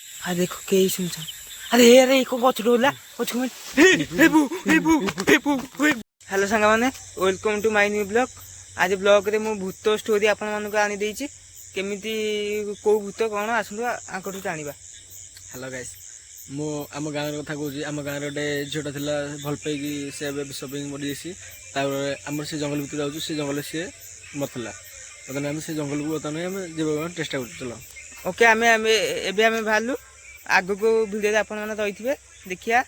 हाँ देखो के सुनसान। अरे अरे को गछ डोला गछ में हेलो सांग मैंने welcome to my new blog. आज ब्लॉग रे मु भूत स्टोरी आपण मानक आनी देछि केमिति को भूत कोन आसु आंकटू जानिबा। हेलो गाइस मु आम गाँव कथा कहूँ। आम गाँव गोटे झीटा था भल पाई से शपिंग मरीसी आम से जंगल भितर जाऊँ से जंगल सी मरला बर्तमान आम से जंगल को बर्तमान आम जीवा चेष्टा कर चल। ओके आमे आमे एबे आमे भालु आगो को वीडियो रे आपण माने रहिथिबे देखिया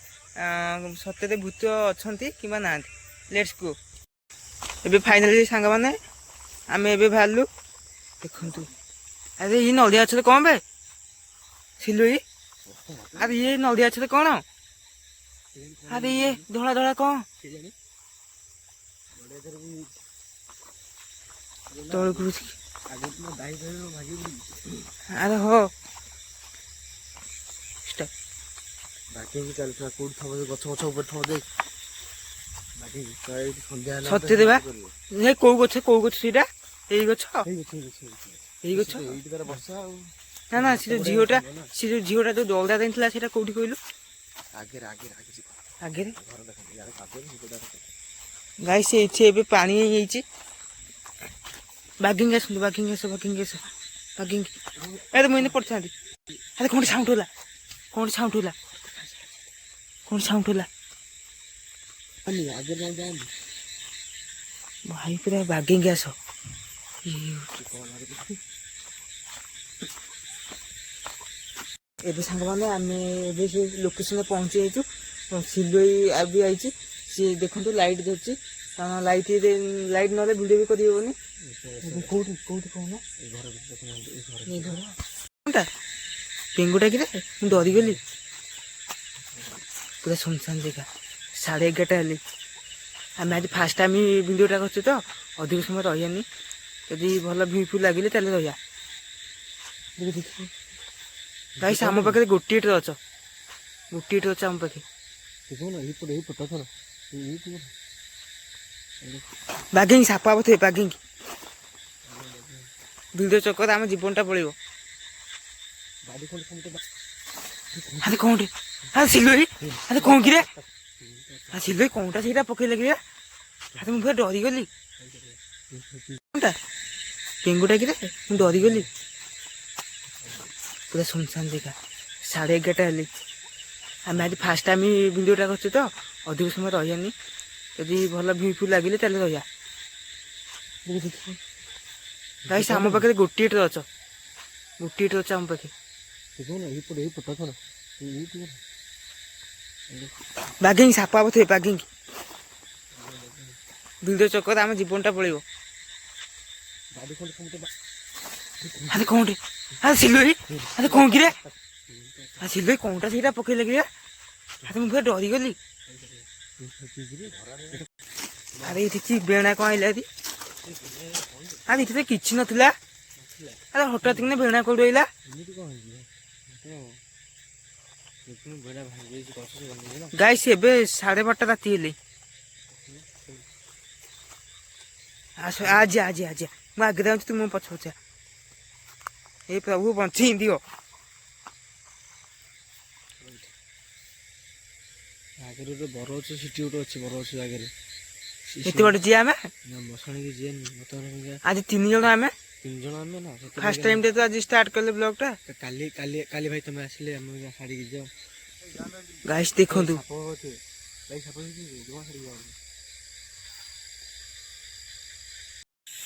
सत्य भूत अछंती किबा नांती। Let's go. एबे फाइनली सांग माने आमे एबे भालु देखंतु। अरे ये नलिया छले कोन बे सिलुई। अरे ये नलिया छले कोन। अरे ये धोला धोला कोन तोड़ को अरे हो सत्य देवा कौ गछ सीटा यही गछ ना ना से झीटा जो दौड़ा देला से कौटी कहलु आगे गाई से पानी बागिंग अरे मुझे पड़ता अरे कौन साउंड होला भाई पूरा बागिंग आस एबे सांग माने आमे एबे से लोकेशन पहुंची आइछु। सिलुई आबी आइछि सी देखंतु लाइट धरछि काना लाइट नले वीडियो भी करियोनी। कोठी कोना ए घर कोनटा पेंगुटा कि रे मु डरी गेली पूरा सुनसान जगह 11:30 हेली आम आज फास्ट टाइम वीडियोटा कर तो अधिक समय रही यदि भल भ्यू फ्यू लगे तेल रहा गाइस आम पाखे गोटे टर्च आम पाखे बागिंग सापा थे बागिंग वीडियो चक्कर आम जीवनटा पड़ो। अरे कौन अरे सिलुई अरे कौन कि सिलुई कौनटा से पकई लगे अरे मुझे डरी गली कौनटा पेंगुटा कि मुझे डरी गली पूरा सुनसान जगह 11:30 हेली आम आज फास्ट टाइम वीडियोटा कर तो अधिक समय रही यदि भल भ्यू फ्यू लगे तेल रहा गाइस आम पाखे गोटे टर्च आम पाखे बागिंग सापा थे बागिंग वीडियो चक्कर आम जीवनटा पड़ो। अरे कौन अरे सिलुई अरे कौन कि सिलुई कौनटा से पकई लगे अरे मुझे डरी गली अरे ये बेणा कौन आइला अरे ये किसी नाला अरे हठात कि बेणा कौट आइला गाइस एबे 12:30 राति हेली आस आज आज आज मु आगे जाऊँ तुम पछ पछा ए प्रभु बंची दियो आगे बर अच्छे सीटी गोटे अच्छे बर अच्छे आगे एत बड़े जी आम मशाणी जी आज 3 जन आम 3 जन आम ना फास्ट टाइम तो आज स्टार्ट कले ब्लॉगटा काली काली काली भाई तुम आसले आम छाड़ी जाओ गाइस देखंतु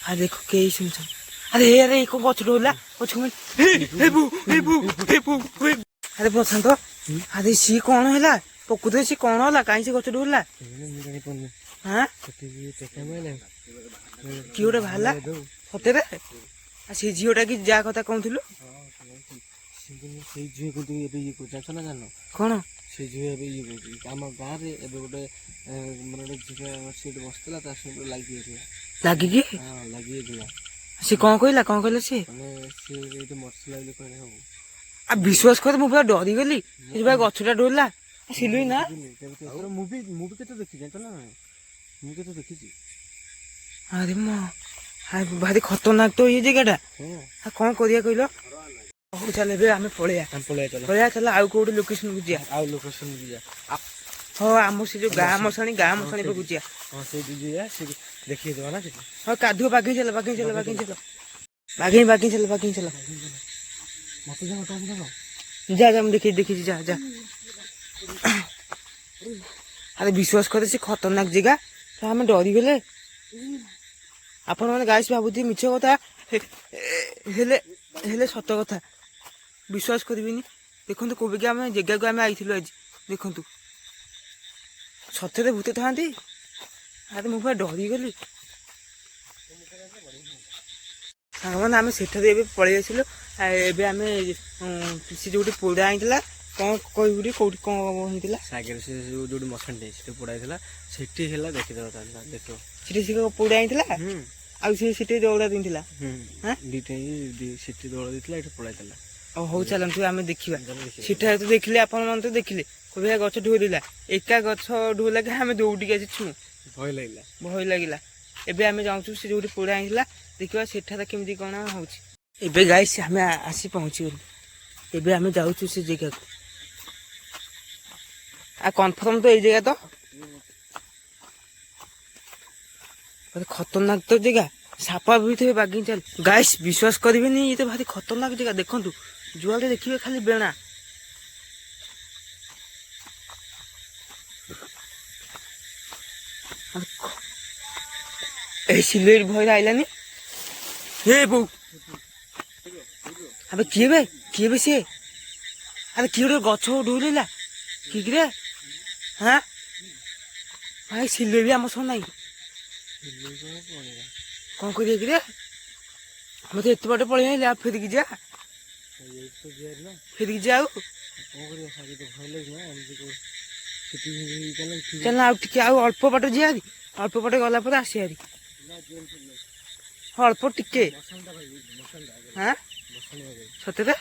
आ देखो के सुनसान। अरे अरे को गछ डोला गछ में अरे बसंत अरे सी कौन है पकुते सी कौन है कहीं से गछ डोला हाँ कि गोटे बाहर सतरे से झीटा कि जहाँ कथा कहूँ कौन से झील आम गाँव में गोटे गोटे सीट बसला लगिकी लगी सी कौन कहला सी मरसला कहले आ विश्वास कर मु पूरा डरी गली गछटा डोला सिलुई ना मुझे देखी अरे भारी खतरनाक तो ये जगह कौन करिया कहल ହଉ ଚାଲ ଏବେ ଆମେ ପଳେଇବା ଆମେ ପଳେଇବା ଚାଲ। ପଳେଇବା ଚାଲ ଆଉ କୋଉଠି ଲୋକେସନକୁ ଯିବା। ଆଉ ଲୋକେସନ ଯିବା। ହଁ ଆମର ସେ ଯୋଉ ଗାଁ ମଶାଣି ପାଖକୁ ଯିବା। ହଁ ସେଇଠି ଯିବା, ସେଠି ଦେଖେଇଦବା ନା ସେଠି। ହଁ କାଦୁଅ ବାଗେଇ ଚାଲ ବାଗେଇ ଚାଲ। ବାଗେଇ ଚାଲ। ମତେ ଯାଅ ତମେ ଯାଅ। ଯା ମୁଁ ଦେଖିଛି ଯା। ଆରେ ବିଶ୍ୱାସ କରେ ସେ ଖତରନାକ ଜାଗା, ଆମେ ଡରିଗଲେ। ଆପଣ ମାନେ ଗାଇସ୍ ଭାବୁଥିବେ ମିଛ କଥା, ହେଲେ ସତ କଥା। ବିଶ୍ୱାସ କରିବିନି। ଦେଖନ୍ତୁ କୋବିକି ଆମେ ଜାଗାକୁ ଆମେ ଆଇଥିଲୁ ଆଜି। ଦେଖନ୍ତୁ ସତରେ ଭୂତ ଥାଆନ୍ତି। ଆରେ ମୁଁ ପୁରା ଡରିଗଲି। ସାଙ୍ଗମାନେ ଆମେ ସେଠାରେ ଏବେ ପଳେଇ ଆସିଲୁ। ଏବେ ଆମେ ସେ ଯୋଉଠି ପୋଡ଼ା ହେଇଥିଲା, କ'ଣ କହିବୁ କୋଉଠି କ'ଣ ହେଇଥିଲା ସାଗର ସେ ଯୋଉଠି ମଶାଣିଟେ ସେଠି ପୋଡ଼ା ହେଇଥିଲା, ସେଠି ହେଲା ଦେଖିଦବ ତାହେଲେ ଦେଖିବ। ସେଠି ସେ ପୋଡ଼ା ହେଇଥିଲା। ଆଉ ସେଠି ଦୌଡ଼ା ଦେଇଥିଲା। ସେଠି ଦୌଡ଼ ଦେଇଥିଲା, ଏଠି ପଳାଇଥିଲା। ହଉ ଚାଲନ୍ତୁ ଆମେ ଦେଖିବା। ସେଠାରେ ତ ଦେଖିଲେ ଆପଣ ମାନେ ତ ଦେଖିଲେ କୋଭିଆ ଗଛ ଢୋଳିଲା, ଏକା ଗଛ ଢୋଲାକେ ଆମେ ଦୌଡ଼ିକି ଆସିଛୁ। ଭୟ ଲାଗିଲା। ଏବେ ଆମେ ଯାଉଛୁ ସେ ଯୋଉଠି ପୋଡ଼ା ହେଇଥିଲା, ଦେଖିବା ସେଠାରେ କେମିତି କ'ଣ ହଉଛି। ଏବେ ଗାଇସ୍ ଆମେ ଆସି ପହଞ୍ଚିଗଲୁ। ଏବେ ଆମେ ଯାଉଛୁ ସେ ଜାଗାକୁ। କନଫର୍ମ ତ ଏଇ ଜାଗା ତ ଖତରନାକ ତ ଜାଗା। ସାପା ବି ଥିବେ ବାଗେଇ ଚାଲ। ଗାଇସ୍ ବିଶ୍ୱାସ କରିବେନି, ଇଏ ତ ଭାରି ଖତରନାକ ଜାଗା। ଦେଖନ୍ତୁ ଯୁଆଡ଼େ ଦେଖିବେ ଖାଲି ବେଣା। এই সিলের ভয় আইলানি হে বউ আবে কিয়ে বে সে আরে কি ওটা গছ ঢুলিলা কি রে হ্যাঁ ভাই সিলে ବି ଆମ ସହ ନାହିଁ କ'ଣ କରିବା କି ରେ ଆମେ ତ ଏତେ ବାଟ ପଳେଇ ଆଇଲେ ଆଉ ଫେରିକି ଯା ଆଉ ଚାଲ ଆଉ ଟିକେ ଆଉ ଅଳ୍ପ ବାଟ ଯିବା ହାରି ଅଳ୍ପ ବାଟ ଗଲା ପରେ ଆସିବା ହାରି ଅଳ୍ପ ଟିକେ ହଁ ସତରେ